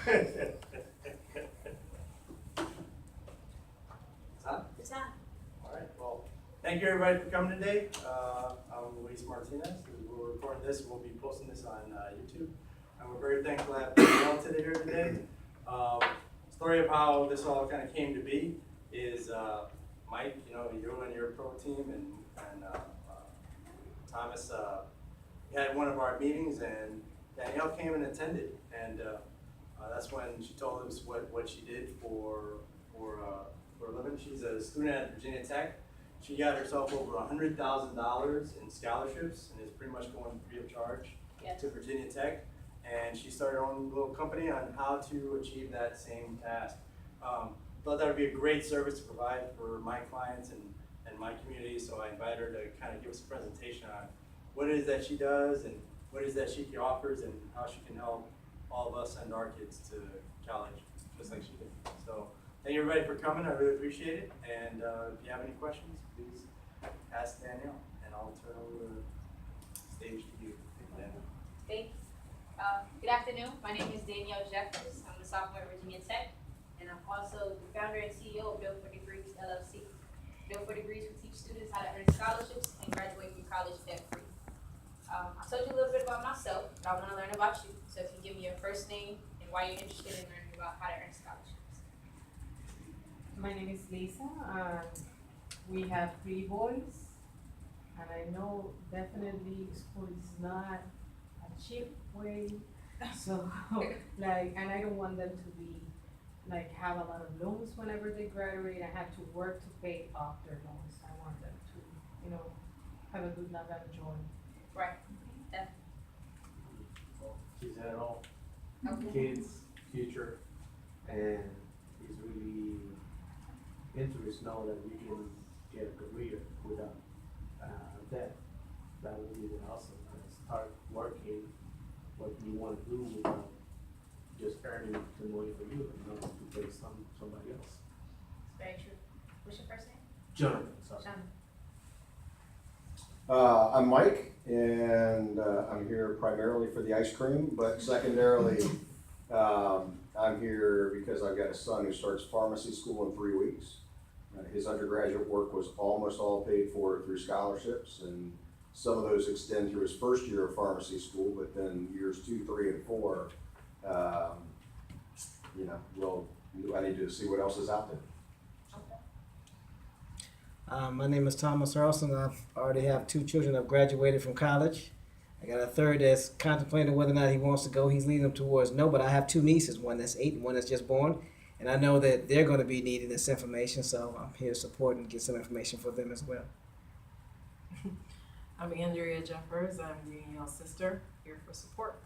It's on. All right, well, thank you everybody for coming today. I'm Luis Martinez. We'll record this, we'll be posting this on YouTube. And we're very thankful to have Danielle here today. Story of how this all kind of came to be is Mike, you and your pro team and Thomas, we had one of our meetings and Danielle came and attended. And that's when she told us what she did for a living. She's a student at Virginia Tech. She got herself over $100,000 in scholarships and is pretty much going free of charge to Virginia Tech. And she started her own little company on how to achieve that same task. Thought that would be a great service to provide for my clients and my community, so I invited her to kind of give us a presentation on what it is that she does and what it is that she offers and how she can help all of us send our kids to college, just like she did. So thank you everybody for coming, I really appreciate it. And if you have any questions, please ask Danielle, and I'll turn over the stage to you. Danielle. Thanks. Good afternoon. My name is Danielle Jeffers. I'm a sophomore at Virginia Tech, and I'm also the founder and CEO of Built for Degrees LLC. Built for Degrees will teach students how to earn scholarships and graduate from college debt-free. I told you a little bit about myself, but I want to learn about you. So if you give me your first name and why you're interested in learning about how to earn scholarships. My name is Lisa. We have 3 boys, and I know definitely school is not a cheap way. So, and I don't want them to be, have a lot of loans whenever they graduate and have to work to pay off their loans. I want them to, have a good life and enjoy. Right. Well, she's had it all. Okay. Kids, future, and it's really interesting to know that you can get a career without debt. That would be awesome. Start working what you want to do without just earning the money for you, to pay somebody else. It's very true. What's your first name? Jonathan, sorry. Sean. I'm Mike, and I'm here primarily for the ice cream, but secondarily, I'm here because I've got a son who starts pharmacy school in 3 weeks. His undergraduate work was almost all paid for through scholarships, and some of those extend through his first year of pharmacy school, but then years 2, 3, and 4, I need to see what else is out there. My name is Thomas Earlson. I already have 2 children I've graduated from college. I got a third that's contemplating whether or not he wants to go. He's leaning towards no, but I have 2 nieces, one that's 8 and one that's just born. And I know that they're going to be needing this information, so I'm here to support and get some information for them as well. I'm Andrea Jeffers. I'm Danielle's sister, here for support.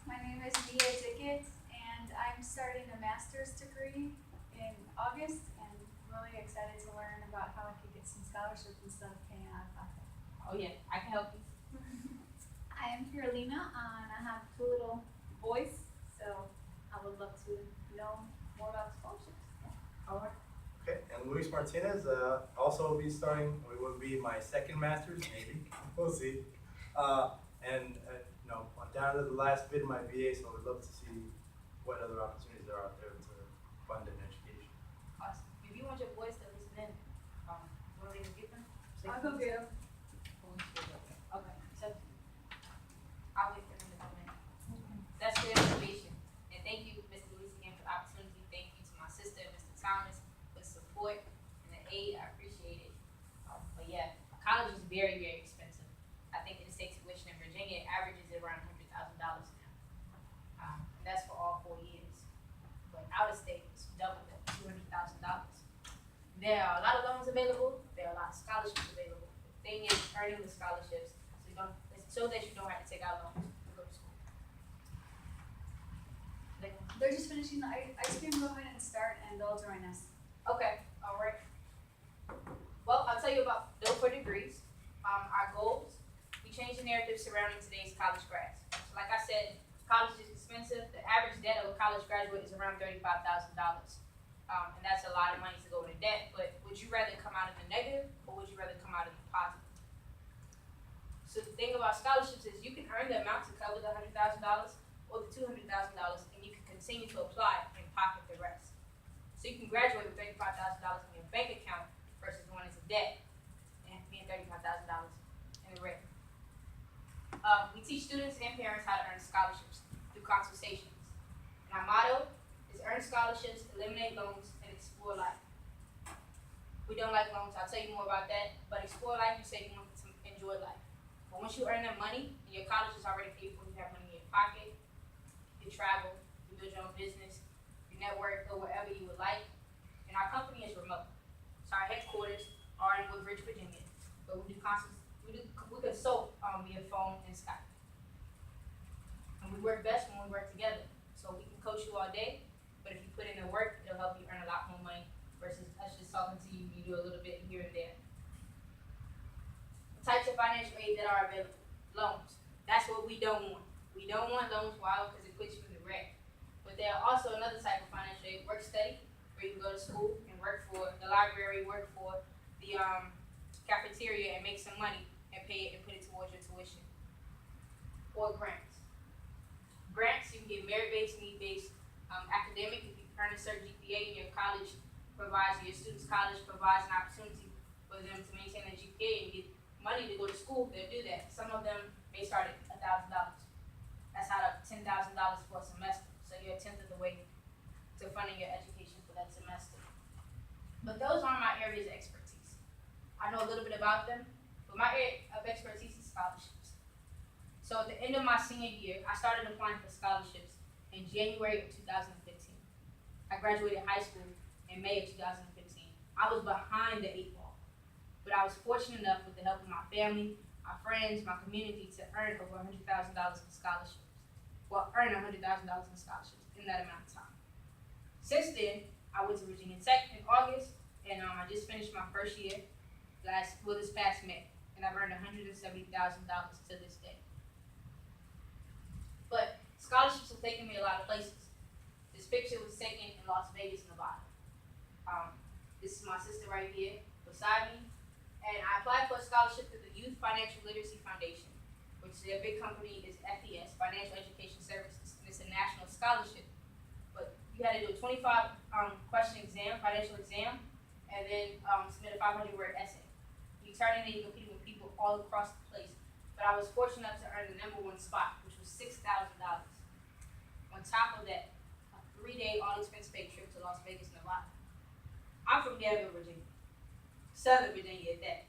My name is Mia Dickett, and I'm starting a master's degree in August, and really excited to learn about how I could get some scholarships instead of paying out of pocket. Oh yeah, I can help you. I am Carolina, and I have 2 little boys, so I would love to know more about scholarships. All right. Okay, and Luis Martinez also will be starting, it will be my second master's, maybe, we'll see. I'm down to the last bid of my BA, so we'd love to see what other opportunities there are out there to fund an education. Awesome. If you want your boys to listen in, what are they gonna get them? I'll go get them. Okay, so I'll wait for them to come in. That's good information. And thank you, Mr. Lewis, again for the opportunity. Thank you to my sister, Mr. Thomas, for the support and the aid. I appreciate it. But yeah, college is very, very expensive. I think the state tuition in Virginia averages around $100,000 now. And that's for all 4 years. But out of state, it's double that, $200,000. There are a lot of loans available. There are a lot of scholarships available. The thing is earning the scholarships so that you don't have to take out loans to go to school. They're just finishing the ice cream. Go ahead and start, and they'll join us. Okay, all right. Well, I'll tell you about Built for Degrees. Our goals, we change the narrative surrounding today's college grads. So like I said, college is expensive. The average debt of a college graduate is around $35,000. And that's a lot of money to go into debt, but would you rather come out of the negative or would you rather come out of the positive? So the thing about scholarships is you can earn the amount to cover the $100,000, or the $200,000, and you can continue to apply and pocket the rest. So you can graduate with $35,000 in your bank account versus going into debt and paying $35,000 in the red. We teach students and parents how to earn scholarships through consultations. And our motto is earn scholarships, eliminate loans, and explore life. We don't like loans, I'll tell you more about that, but explore life, you say you want to enjoy life. But once you earn that money, and your college is already paid for, you have money in your pocket, you travel, you build your own business, you network, go wherever you would like. And our company is remote. So our headquarters are in Woodbridge, Virginia, but we consult via phone and Skype. And we work best when we work together. So we can coach you all day, but if you put in the work, it'll help you earn a lot more money versus us just talking to you, you do a little bit here and there. The types of financial aid that are available. Loans. That's what we don't want. We don't want loans, why? Because it puts you in the red. But there are also another type of financial aid, work study, where you can go to school and work for the library, work for the cafeteria and make some money and pay it and put it towards your tuition. Or grants. Grants, you can get merit-based, need-based, academic. If you earn a certain GPA in your college provides, your student's college provides an opportunity for them to maintain a GPA and get money to go to school, they'll do that. Some of them may start at $1,000. That's out of $10,000 for a semester. So you're a tenth of the way to funding your education for that semester. But those aren't my areas of expertise. I know a little bit about them, but my area of expertise is scholarships. So at the end of my senior year, I started applying for scholarships in January of 2015. I graduated high school in May of 2015. I was behind the 8 ball, but I was fortunate enough with the help of my family, my friends, my community to earn over $100,000 in scholarships. Well, earn $100,000 in scholarships in that amount of time. Since then, I went to Virginia Tech in August, and I just finished my first year this past May, and I've earned $170,000 to this day. But scholarships have taken me a lot of places. This picture was taken in Las Vegas, Nevada. This is my sister right here beside me, and I applied for a scholarship through the Youth Financial Literacy Foundation, which is a big company, is FES, Financial Education Services, and it's a national scholarship. But you had to do a 25 question exam, financial exam, and then submit a 500-word essay. You turn in and you compete with people all across the place. But I was fortunate enough to earn the #1 spot, which was $6,000. On top of that, a 3-day all-expense-paid trip to Las Vegas, Nevada. I'm from Danville, Virginia, Southern Virginia at that.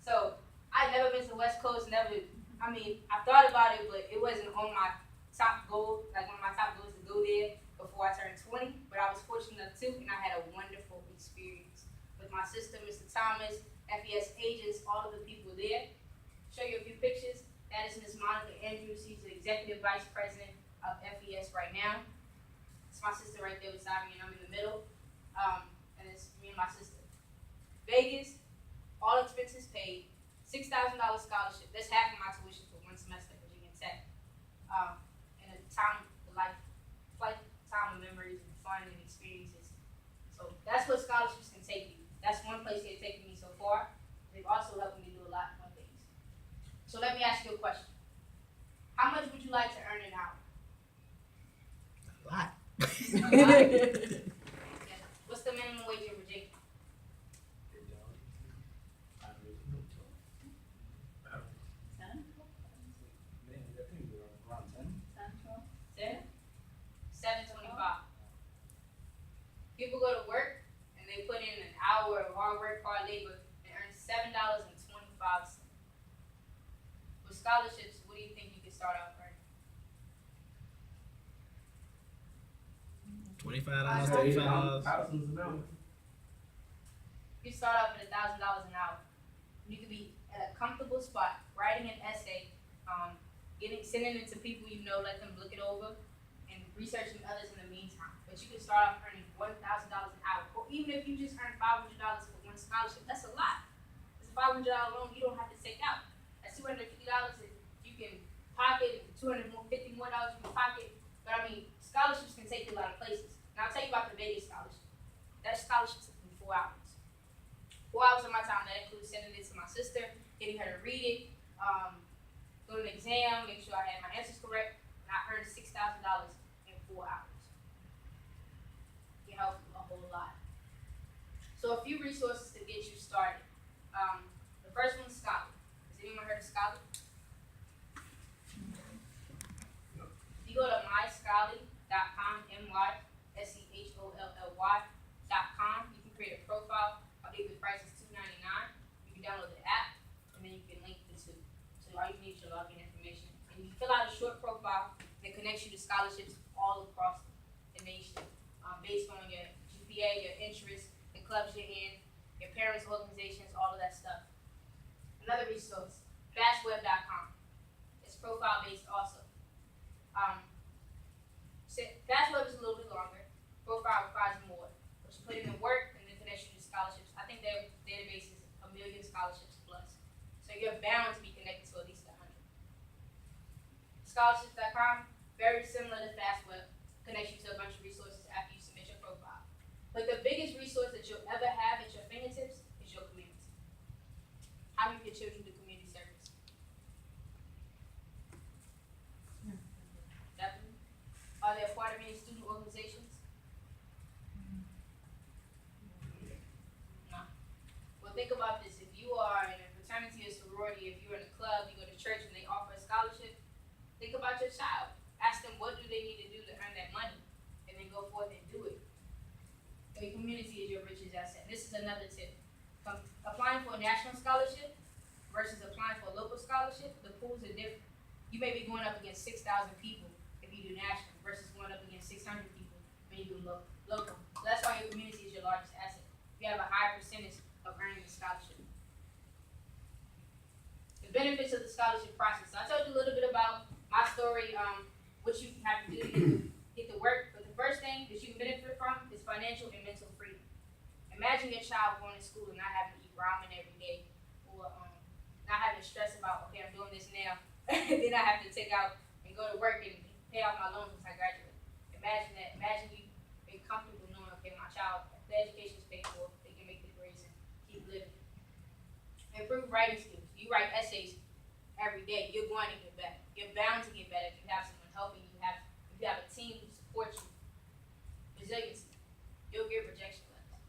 So I've never been to the West Coast, I thought about it, but it wasn't on my top goal, like one of my top goals to go there before I turned 20, but I was fortunate enough to, and I had a wonderful experience with my sister, Mr. Thomas, FES agents, all of the people there. Show you a few pictures. That is Ms. Monica Andrews. She's the Executive Vice President of FES right now. It's my sister right there beside me, and I'm in the middle. And it's me and my sister. Vegas, all expenses paid, $6,000 scholarship. That's half of my tuition for one semester at Virginia Tech. And a time of memories and fun and experiences. So that's what scholarships can take you. That's one place they've taken me so far. They've also helped me do a lot more things. So let me ask you a question. How much would you like to earn an hour? A lot. Yeah. What's the minimum wage in Virginia? $7.25. People go to work and they put in an hour of hard work, hard labor, and earn $7.25. With scholarships, what do you think you could start off earning? $25, $35. You start off at $1,000 an hour. You could be at a comfortable spot, writing an essay, sending it to people you know, let them look it over, and researching others in the meantime. But you can start off earning $1,000 an hour, or even if you just earn $500 for one scholarship, that's a lot. It's a $500 loan you don't have to take out. That's $250 that you can pocket, $250 more you can pocket. But scholarships can take you a lot of places. Now I'll tell you about the Vegas scholarship. That scholarship took me 4 hours. 4 hours of my time. That includes sending it to my sister, getting her to read it, doing an exam, make sure I had my answers correct. And I I earned $6,000 in 4 hours. It helped a whole lot. So a few resources to get you started. The first one's Scholar. Has anyone heard of Scholar? You go to myscholarly.com, myscholly.com. You can create a profile. I think the price is $2.99. You can download the app, and then you can link the two. So all you need is your login information. And you fill out a short profile that connects you to scholarships all across the nation, based on your GPA, your interests, the clubs you're in, your parents' organizations, all of that stuff. Another resource, fastweb.com. It's profile based also. Fastweb is a little bit longer. Profile requires more. But you put in the work and then connects you to scholarships. I think their database is 1 million scholarships plus. So you're bound to be connected to at least 100. Scholarships.com, very similar to Fastweb. Connects you to a bunch of resources after you submit your profile. But the biggest resource that you'll ever have at your fingertips is your community. How many of your children do community service? Definitely. Are they a part of any student organizations? No. Well, think about this. If you are in a fraternity or sorority, if you're in a club, you go to church and they offer a scholarship, think about your child. Ask them what do they need to do to earn that money, and then go forth and do it. The community is your richest asset. This is another tip. Applying for a national scholarship versus applying for a local scholarship, the pools are different. You may be going up against 6,000 people if you do national versus going up against 600 people when you do local. So that's why your community is your largest asset. You have a high percentage of earning the scholarship. The benefits of the scholarship process. So I told you a little bit about my story, what you have to do to get the work. But the first thing that you can benefit from is financial and mental freedom. Imagine your child going to school and not having to eat ramen every day, or not having to stress about, okay, I'm doing this now, then I have to take out and go to work and pay off my loans once I graduate. Imagine that. Imagine you being comfortable knowing, okay, my child, the education is paid for, they can make the grades and keep living. Improve writing skills. You write essays every day, you're going to get better. You're bound to get better if you have someone helping you, if you have a team who supports you. Resiliency. You'll get rejection letters.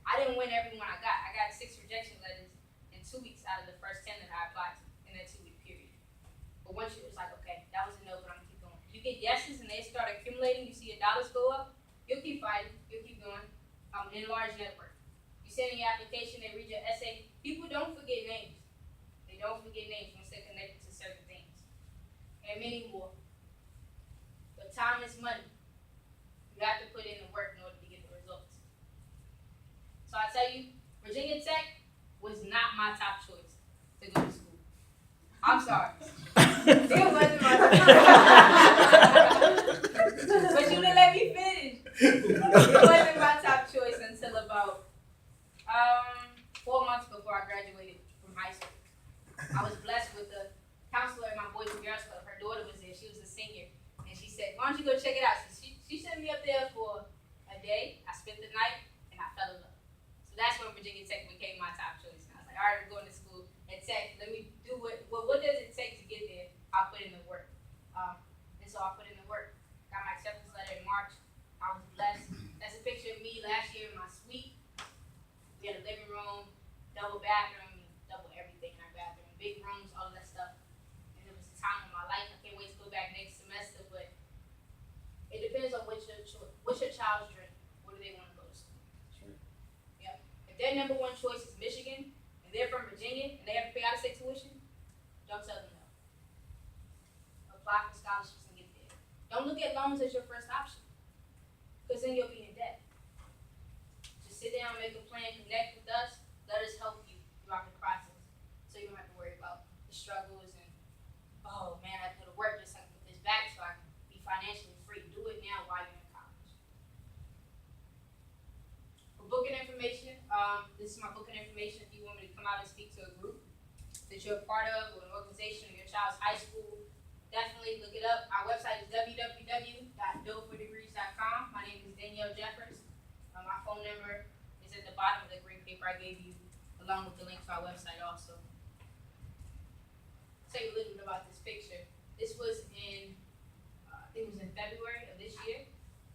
I didn't win every one I got. I got 6 rejection letters in 2 weeks out of the first 10 that I applied to in that 2-week period. But once you, it's like, okay, that was a no, but I'm gonna keep going. If you get yeses and they start accumulating, you see your dollars go up, you'll keep fighting, you'll keep going. Enlarge network. You send in your application, they read your essay. People don't forget names. They don't forget names once they're connected to certain things. And many more. But time is money. You have to put in the work in order to get the results. So I tell you, Virginia Tech was not my top choice to go to school. I'm sorry. It wasn't my top choice. But you didn't let me finish. It wasn't my top choice until about 4 months before I graduated from high school. I was blessed with the counselor at my Boys and Girls Club. Her daughter was there. She was a senior. And she said, why don't you go check it out? So she sent me up there for a day. I spent the night, and I fell in love. So that's when Virginia Tech became my top choice. And I was like, all right, I'm going to school at Tech. Let me do what does it take to get there? I'll put in the work. And so I put in the work. Got my acceptance letter in March. I was blessed. That's a picture of me last year in my suite. We had a living room, double bathroom, double everything in our bathroom, big rooms, all of that stuff. And it was a time of my life. I can't wait to go back next semester, but it depends on what's your child's dream. What do they want to go to school? Sure. Yep. If their number one choice is Michigan, and they're from Virginia, and they have to pay out-of-state tuition, don't tell them no. Apply for scholarships and get there. Don't look at loans as your first option, because then you'll be in debt. Just sit down, make a plan, connect with us. Let us help you throughout the process, so you don't have to worry about the struggles and, oh man, I have to go to work just so I can put this back so I can be financially free. Do it now while you're in college. For booking information, this is my booking information. If you want me to come out and speak to a group that you're a part of, or an organization, or your child's high school, definitely look it up. Our website is www.builtfordegrees.com. My name is Danielle Jeffers. My phone number is at the bottom of the green paper I gave you, along with the link to our website also. Tell you a little bit about this picture. This was in think it was in February of this year.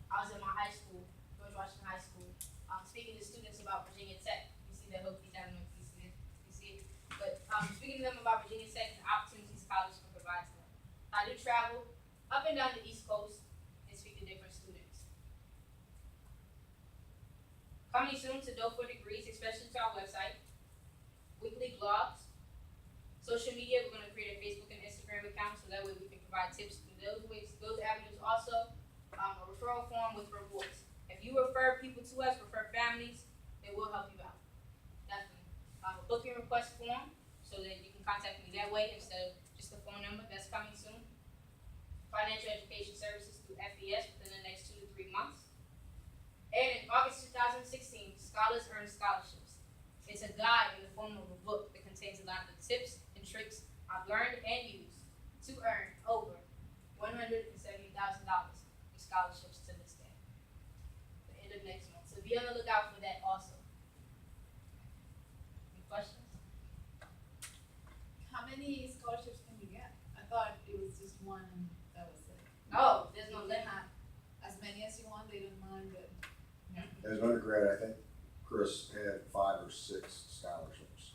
I was in my high school, George Washington High School, speaking to students about Virginia Tech. You see that hope, I don't know if you see it. But speaking to them about Virginia Tech and the opportunities college can provide to them. I do travel up and down the East Coast and speak to different students. Coming soon to Dope for Degrees, especially to our website, weekly blogs, social media. We're going to create a Facebook and Instagram account so that way we can provide tips through those ways, those avenues. Also, a referral form with rewards. If you refer people to us, refer families, it will help you out. Definitely. A booking request form so that you can contact me that way instead of just the phone number. That's coming soon. Financial education services through FES within the next 2 to 3 months. And in August 2016, Scholars Earn Scholarships. It's a guide in the form of a book that contains a lot of the tips and tricks I've learned and used to earn over $170,000 in scholarships to this day. The end of next month. So be on the lookout for that also. Any questions? How many scholarships can you get? I thought it was just one and that was it. No, there's no limit. As many as you want, they don't mind it. As an undergrad, I think Chris had 5 or 6 scholarships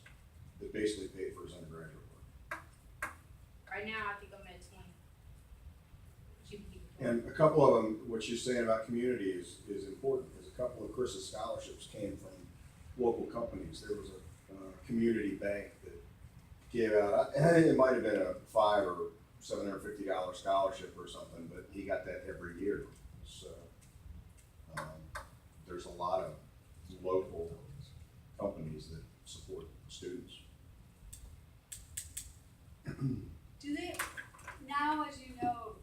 that basically paid for his undergraduate work. Right now, I think I'm at 20. But you can keep it going. And a couple of them, what you're saying about community is important, because a couple of Chris's scholarships came from local companies. There was a community bank that gave out, it might have been a $500 or $750 scholarship or something, but he got that every year. So there's a lot of local companies that support students. Do they, now as you know,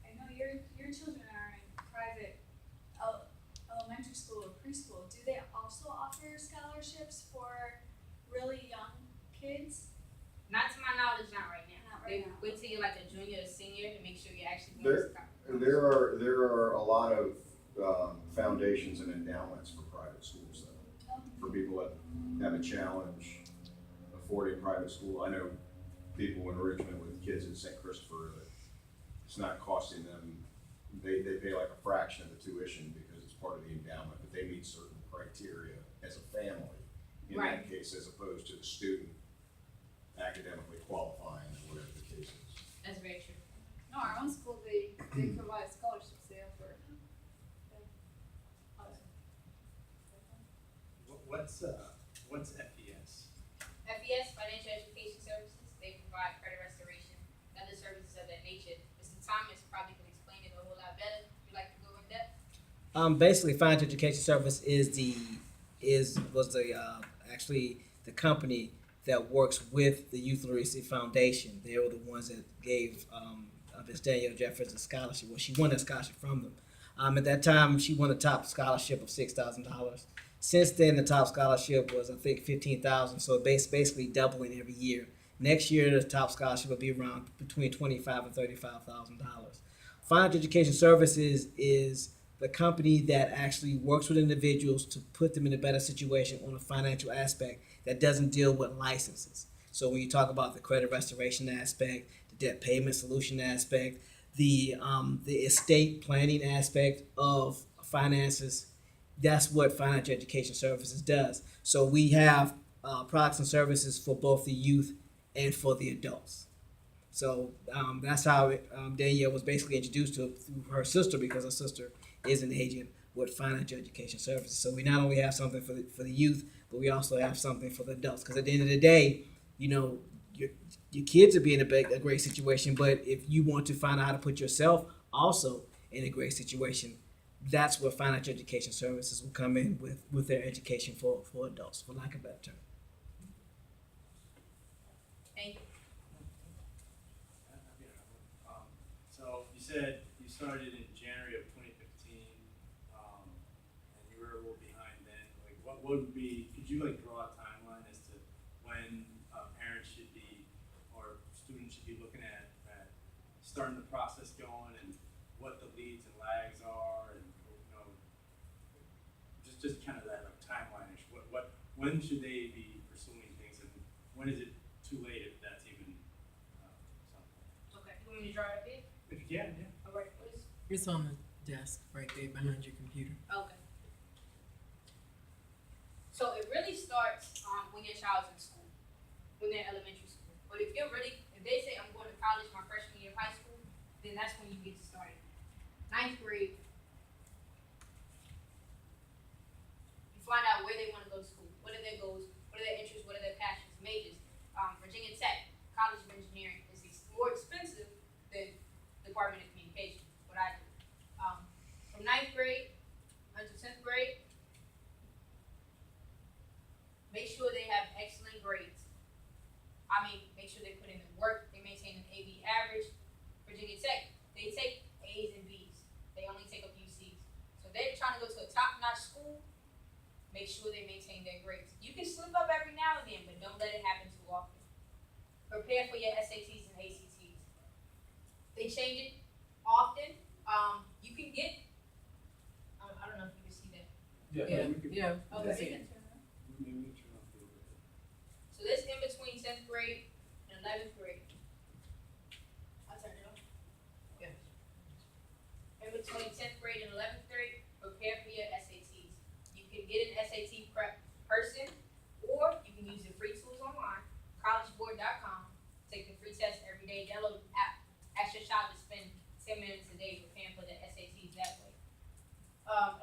I know your children are in private elementary school or preschool, do they also offer scholarships for really young kids? Not to my knowledge, not right now. Not right They now. wait till you're like a junior or senior to make sure you're actually There- going to There are a lot of foundations and endowments for private schools, though, for people that have a challenge affording private school. I know people in Richmond with kids at St. Christopher that it's not costing them, they pay like a fraction of the tuition because it's part of the endowment, but they meet certain criteria as a family in Right. that case, as opposed to the student academically qualifying or whatever the case is. That's very true. No, our own school, they provide scholarships, they offer. What's FES? FES, Financial Education Services, they provide credit restoration and other services of that nature. Mr. Thomas probably could explain it a whole lot better. Would you like to go in depth? Basically, Financial Education Service was actually the company that works with the Youth Literacy Foundation. They were the ones that gave Miss Danielle Jeffers a scholarship. Well, she won a scholarship from them. At that time, she won a top scholarship of $6,000. Since then, the top scholarship was, I think, $15,000. So it's basically doubling every year. Next year, the top scholarship will be around between $25,000 and $35,000. Financial Education Services is the company that actually works with individuals to put them in a better situation on a financial aspect that doesn't deal with licenses. So when you talk about the credit restoration aspect, the debt payment solution aspect, the estate planning aspect of finances, that's what Financial Education Services does. So we have products and services for both the youth and for the adults. So that's how Danielle was basically introduced to it through her sister, because her sister is an agent with Financial Education Services. So we not only have something for the youth, but we also have something for the adults. Because at the end of the day, you know, your kids will be in a great situation, but if you want to find out how to put yourself also in a great situation, that's where Financial Education Services will come in with their education for adults, for lack of a better term. Thank you. So you said you started in January of 2015, and you were a little behind then. Like, what would be? Could you like draw a timeline as to when parents should be or students should be looking at starting the process going, and what the leads and lags are, and just kind of that like timeline-ish. When should they be pursuing things, and when is it too late if that's even something? Okay. You want me to draw it up here? If you can, yeah. All right. What is It's on the desk right there behind your computer. Okay. So it really starts when your child's in school, when they're in elementary school. But if they say I'm going to college my freshman year of high school, then that's when you get started. 9th grade, you find out where they want to go to school. What are their goals? What are their interests? What are their passions, majors? Virginia Tech, College of Engineering is more expensive than Department of Communication, what I do. From 9th grade until 10th grade, make sure they have excellent grades. Make sure they put in the work, they maintain an AB average. Virginia Tech, they take A's and B's. They only take a few C's. So if they're trying to go to a top-notch school, make sure they maintain their grades. You can slip up every now and then, but don't let it happen too often. Prepare for your SATs and ACTs. They change it often. You can get, I don't know if you can see that. Yeah. Okay. That's it. So this in between 10th grade and 11th grade. I'll turn it off. Yeah. In between 10th grade and 11th grade, prepare for your SATs. You can get an SAT prep person, or you can use the free tools online, collegeboard.com. Take the free test every day. Download the app. Ask your child to spend 10 minutes a day preparing for the SATs that way.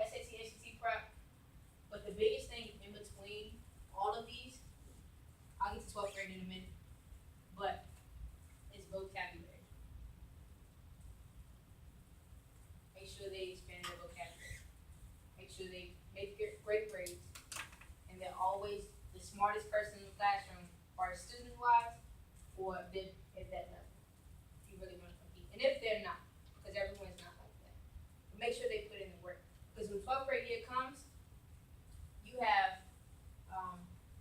SAT, ACT prep. But the biggest thing in between all of these, I'll get to 12th grade in a minute, but it's vocabulary. Make sure they expand their vocabulary. Make sure they make great grades, and they're always the smartest person in the classroom, or student-wise, or if they're at that level. If you really want to compete, and if they're not, because everyone's not like that. But make sure they put in the work, because when 12th grade year comes, you have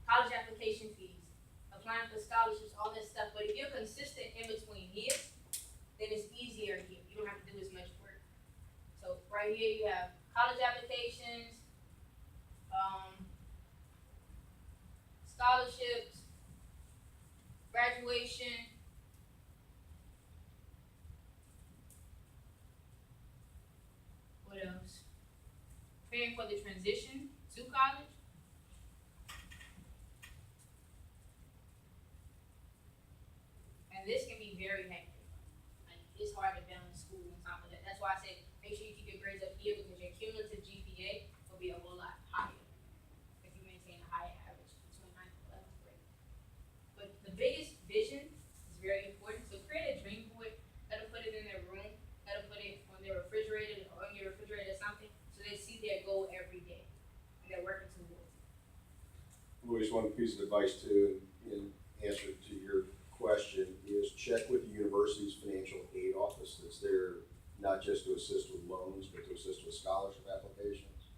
college application fees, applying for scholarships, all that stuff. But if you're consistent in between years, then it's easier here. You don't have to do as much work. So right here you have college applications, scholarships, graduation. What else? Preparing for the transition to college. And this can be very hectic. Like, it's hard to balance school on top of that. That's why I say make sure you keep your grades up here, because your cumulative GPA will be a whole lot higher if you maintain a higher average between 9th and 11th grade. But the biggest vision is very important. So create a dream board. Let them put it in their room. Let them put it on their refrigerator or on your refrigerator or something, so they see their goal every day and they're working towards it. Louis, one piece of advice too, in answer to your question, is check with the university's financial aid office that's there not just to assist with loans, but to assist with scholarship applications.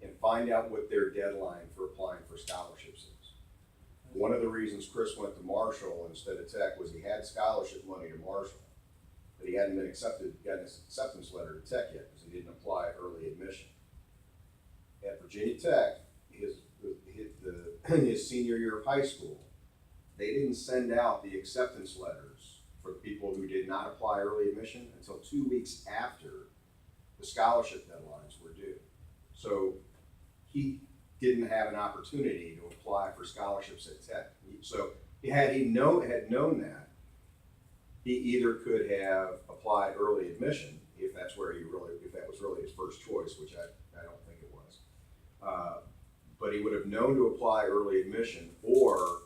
And find out what their deadline for applying for scholarships is. One of the reasons Chris went to Marshall instead of Tech was he had scholarship money to Marshall, but he hadn't been gotten his acceptance letter to Tech yet because he didn't apply early admission. At Virginia Tech, his senior year of high school, they didn't send out the acceptance letters for the people who did not apply early admission until 2 weeks after the scholarship deadlines were due. So he didn't have an opportunity to apply for scholarships at Tech. So had known that, he either could have applied early admission if that was really his first choice, which I don't think it was. But he would have known to apply early admission or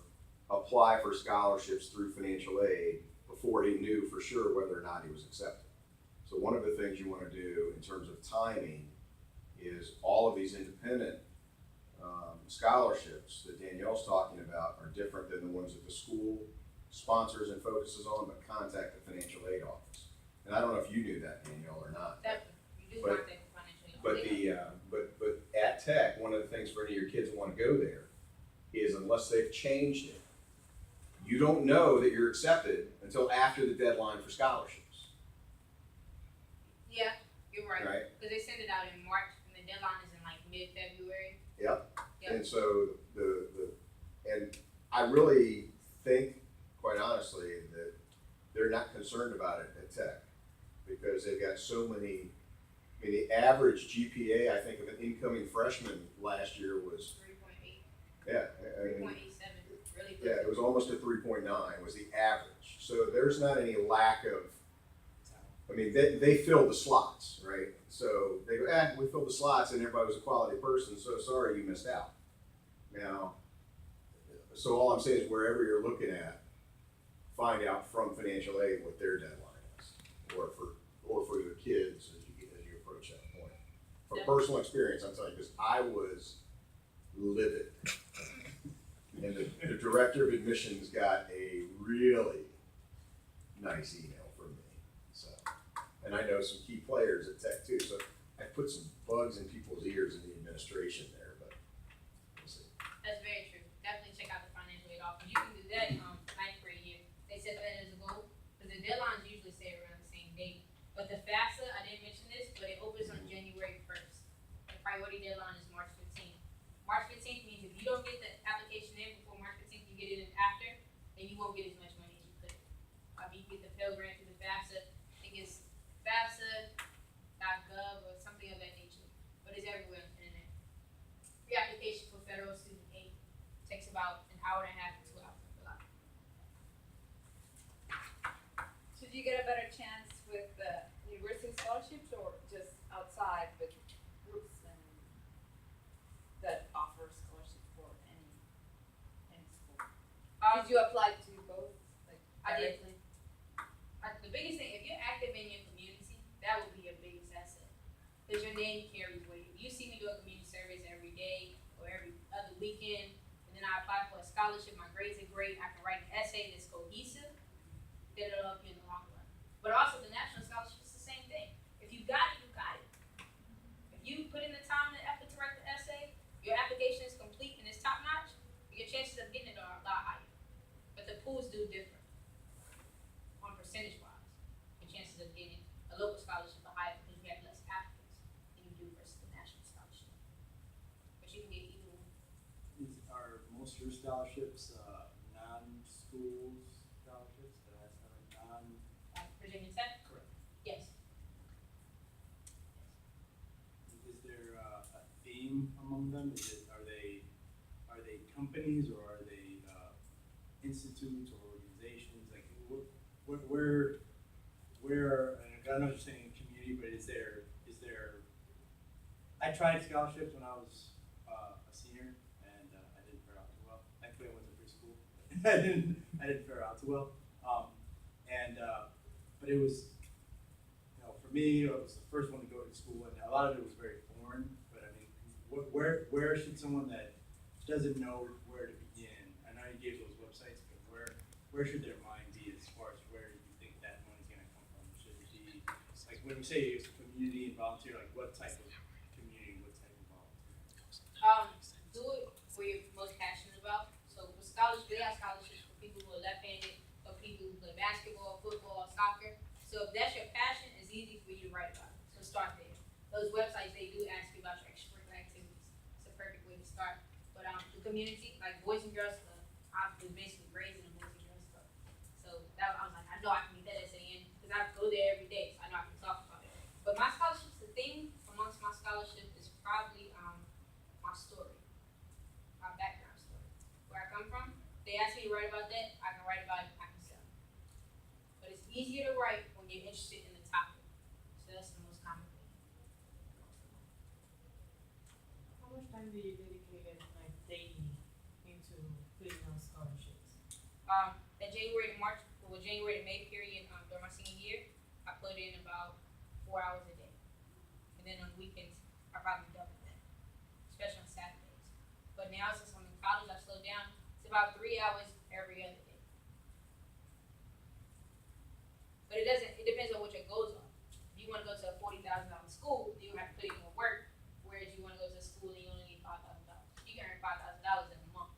apply for scholarships through financial aid before he knew for sure whether or not he was accepted. So one of the things you want to do in terms of timing is all of these independent scholarships that Danielle's talking about are different than the ones that the school sponsors and focuses on, but contact the financial aid office. And I don't know if you knew that, Danielle, or not. Definitely, you do But- contact the financial aid. But at Tech, one of the things for any of your kids that want to go there is unless they've changed it, you don't know that you're accepted until after the deadline for scholarships, Yeah, you're right. right? Because they send it out in March, and the deadline is in like mid-February. Yep. Yep. And so and I really think, quite honestly, that they're not concerned about it at Tech. because they've got so many. I mean, the average GPA, I think, of an incoming freshman last year was, 3.8, yeah, I mean, 3.87, really good. yeah, it was almost a 3.9 was the average. So there's not any lack of, I mean, they filled the slots, right? So they go, we filled the slots and everybody was a quality person, so sorry you missed out. Now, so all I'm saying is wherever you're looking at, find out from financial aid what their deadline is, or for your kids as you approach that point. From personal experience, I'm telling you, because I was livid. And the director of admissions got a really nice email from me, so. And I know some key players at Tech too, so I put some bugs in people's ears in the administration there, but we'll see. That's very true. Definitely check out the financial aid office. You can do that ninth grade year. They set that as a goal, because the deadlines usually stay around the same date. But the FAFSA, I didn't mention this, but it opens on January 1st. The priority deadline is March 15th. March 15th means if you don't get the application in before March 15th, you get it in after, then you won't get as much money as you could. You get the Pell Grant through the FAFSA. I think it's FAFSA.gov or something of that nature, but it's everywhere on the internet. Pre-application for federal student aid takes about an hour and a half to 2 hours to fill out. Should you get a better chance with the university scholarships or just outside with groups and that offer scholarships for any school? Did you apply to both? Like I did. directly? The biggest thing, if you're active in your community, that would be your biggest asset. Because your name carries weight. If you see me doing community service every day or every other weekend, and then I apply for a scholarship, my grades are great, I can write an essay that's cohesive, then it'll help you in the long run. But also the national scholarship is the same thing. If you got it, you got it. If you put in the time and the effort to write the essay, your application is complete and it's top notch, your chances of getting it are a lot higher. But the pools do differ on percentage wise. Your chances of getting a local scholarship are higher because you have less applicants than you do versus the national scholarship. But you can get either one. Are most of your scholarships, non-school scholarships, Virginia Tech? Correct. Yes. Is there a theme among them? Are they companies or are they institutes or organizations? Like where I know you're saying community, but is there? I tried scholarships when I was a senior, and I didn't fare out too well. Thankfully, I went to preschool. I didn't fare out too well. But it was, for me, it was the first one to go to school, and a lot of it was very foreign. But I mean, where should someone that doesn't know where to begin? I know you gave those websites, but where should their mind be as far as where you think that money's going to come from? Should it be like when we say it's community and volunteer, like what type of community, what type of volunteer? Do it what you're most passionate about. So with scholarships, we have scholarships for people who are left-handed, for people who play basketball, football, soccer. So if that's your passion, it's easy for you to write about it. So start there. Those websites, they do ask you about your extracurricular activities. It's a perfect way to start. But the community, like Boys and Girls Club, I was basically raised in a Boys and Girls Club. So that I was like, I know I can get that essay in because I go there every day, so I know I can talk about it. But my scholarships, the thing amongst my scholarship is probably my story, my background story, where I come from. They ask me to write about that, I can write about it, I can sell it. But it's easier to write when you're interested in the topic. So that's the most common thing. How much time do you dedicate like daily into filling out scholarships? That January to May period, during my senior year, I put in about 4 hours a day. And then on weekends, I probably double that, especially on Saturdays. But now since I'm in college, I slowed down. It's about 3 hours every other day. But it depends on what your goals are. If you want to go to a $40,000 school, you have to put in more work. Whereas you want to go to a school and you only need $5,000. You can earn $5,000 in a month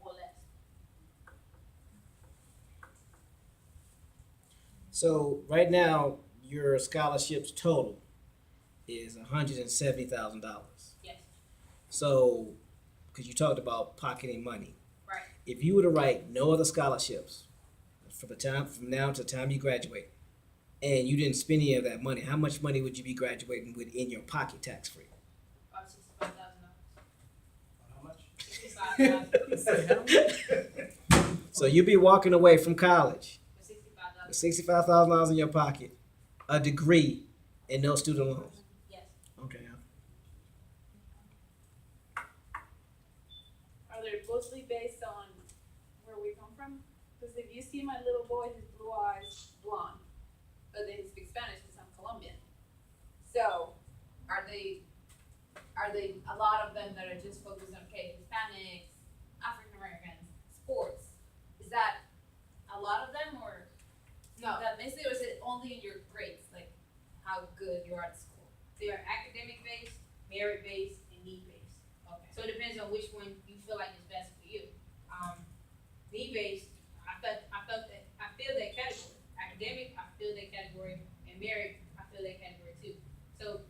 or less. So right now, your scholarships total is $170,000. Yes. So, because you talked about pocketing money, Right. if you were to write no other scholarships from now to the time you graduate, and you didn't spend any of that money, how much money would you be graduating with in your pocket tax free? About $65,000. How much? $65,000. So you'd be walking away from college For $65. with $65,000 in your pocket, a degree, and no student loans. Yes. Okay. Are they mostly based on where we come from? Because if you see my little boy, his blue eyes, blonde, but then he speaks Spanish because I'm Colombian. So, are they a lot of them that are just focused on, okay, Hispanics, African Americans, sports? Is that a lot of them, or No, that basically, or is it only in your grades, like how good you are at school? they are academic based, merit based, and need based. Okay. So it depends on which one you feel like is best for you. Need based, I feel that category. Academic, I feel that category, and merit, I feel that category too. So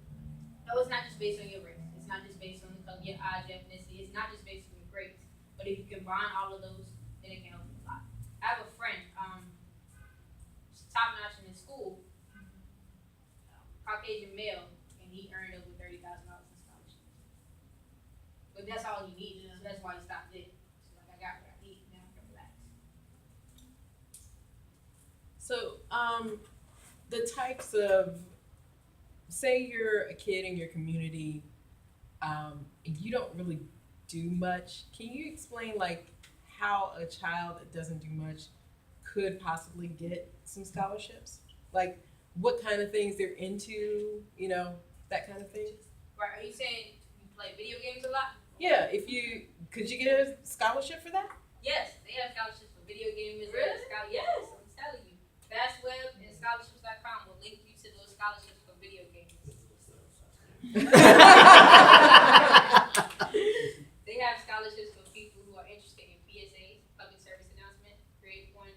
no, it's not just based on your race. It's not just based on the color, your eye, your ethnicity. It's not just based on your grades. But if you combine all of those, then it can help you a lot. I have a friend, she's top notch in his school, Caucasian male, and he earned over $30,000 in scholarships. But that's all he needed, so that's why he stopped there. So like, I got what I need, now I can relax. So, the types of, say you're a kid in your community, and you don't really do much. Can you explain like how a child that doesn't do much could possibly get some scholarships? Like what kind of things they're into, you know, that kind of thing? Right, are you saying you play video games a lot? Yeah, could you get a scholarship for that? Yes, they have scholarships for video games. Really? Yes, I'm telling you. Fastweb and scholarships.com will link you to those scholarships for video games. They have scholarships for people who are interested in PSAs, public service announcement. Create one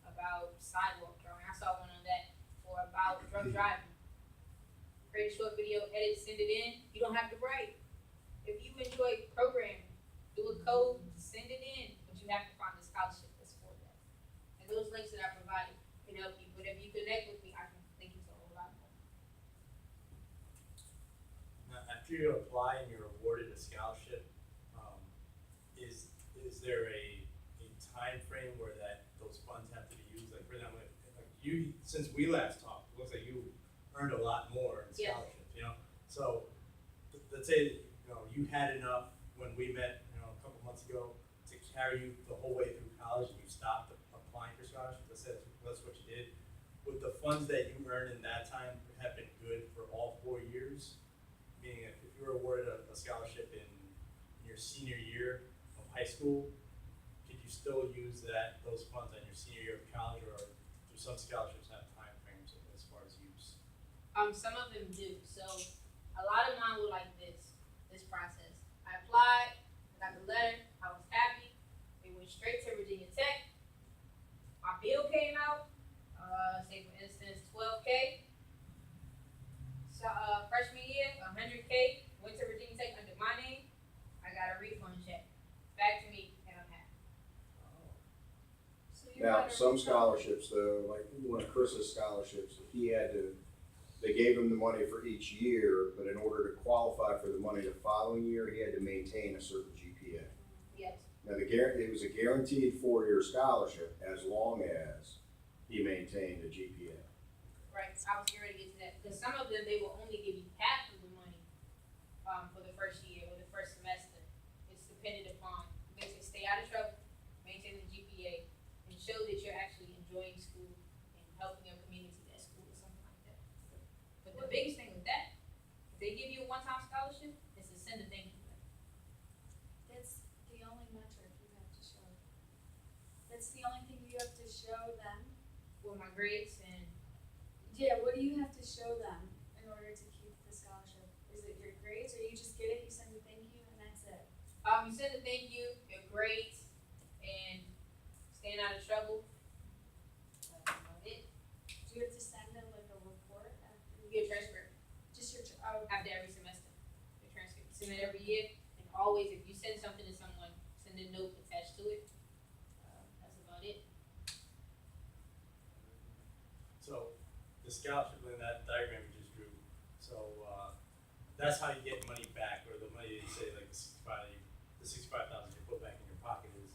about sidewalk drawing. I saw one on that, or about drunk driving. Create a short video, edit, send it in. You don't have to write. If you enjoy programming, do a code, send it in, but you have to find a scholarship that's for that. And those links that I provided can help you. But if you connect with me, I can link you to a whole lot more. Now, after you apply and you're awarded a scholarship, is there a time frame where those funds have to be used? Like for example, like you, since we last talked, it looks like you earned a lot more in Yes. scholarships, you know? So let's say, you had enough when we met, a couple months ago to carry you the whole way through college and you stopped applying for scholarships. That's what you did. Would the funds that you earned in that time have been good for all 4 years? Meaning if you were awarded a scholarship in your senior year of high school, could you still use those funds on your senior year of college, or do some scholarships have time frames as far as use? Some of them do. So a lot of mine were like this process. I applied, got the letter, I was happy. It went straight to Virginia Tech. My bill came out, say for instance, $12K. So freshman year, $100K went to Virginia Tech under my name. I got a refund check back to me, and I'm happy. So you Now, got a some refund. scholarships though, like one of Chris's scholarships, they gave him the money for each year, but in order to qualify for the money the following year, he had to maintain a certain GPA. Yes. Now, it was a guaranteed 4-year scholarship as long as he maintained a GPA. Right, I was getting ready to get to that, because some of them, they will only give you half of the money, for the first year or the first semester. It's dependent upon, basically stay out of trouble, maintain the GPA, and show that you're actually enjoying school and helping your community at school or something like that. But the biggest thing with that, if they give you a one-time scholarship, is to send a thank you letter. That's the only metric you have to show. That's the only thing you have to show them. For my grades and, Yeah, what do you have to show them in order to keep the scholarship? Is it your grades, or you just get it, you send a thank you, and that's it? you send a thank you, your grades, and staying out of trouble. That's about it. Do you have to send them like a report after? You get a transcript. Just your, oh, After every semester, the transcript. Send it every year, and always, if you send something to someone, send a note attached to it. That's about it. So that's how you get money back, or the money they say like the 65,000 you put back in your pocket is,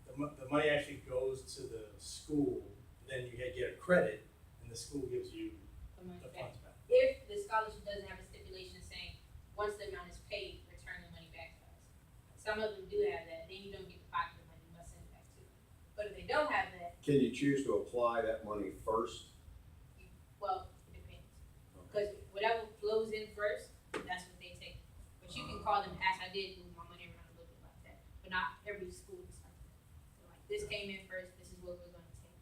the money actually goes to the school, then you get a credit, and the school gives you The money the back. funds back. If the scholarship doesn't have a stipulation saying, once the amount is paid, return the money back to us. Some of them do have that, then you don't get the pocket money, you must send it back to them. But if they don't have that, Can you choose to apply that money first? well, it depends. Because whatever flows in first, that's what they take. But you can call them, as I did, move my money around a little bit like that. But not every school is like that. So like, this came in first, this is what we're gonna take.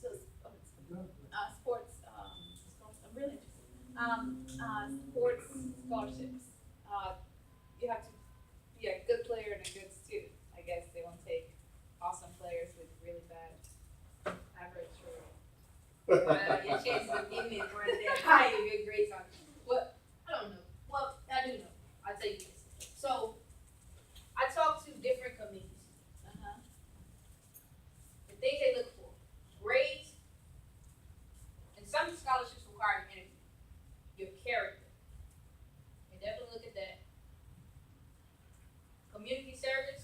So, sports, I'm really interested. Sports scholarships, you have to be a good player and a good student. I guess they won't take awesome players with really bad average or. Your chances of getting it weren't that high if your grades are, what, I don't know, well, I do know, I'll tell you this. So, I talked to different committees, the things they look for, grades, and some scholarships require an interview, your character. They definitely look at that. Community service.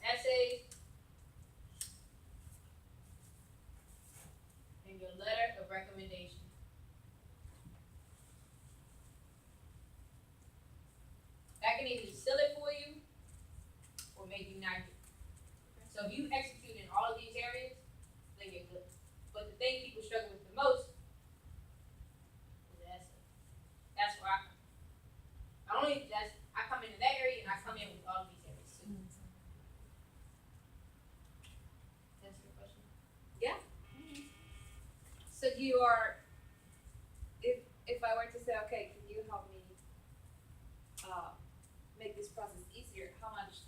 Essays. And your letter of recommendation. That can either seal it for you or make you not good. So if you execute in all of these areas, then you're good. But the thing people struggle with the most is the essay. That's where I come. I come into that area and I come in with all of these areas too. Answer your question? So you are, if I were to say, okay, can you help me, make this process easier, how much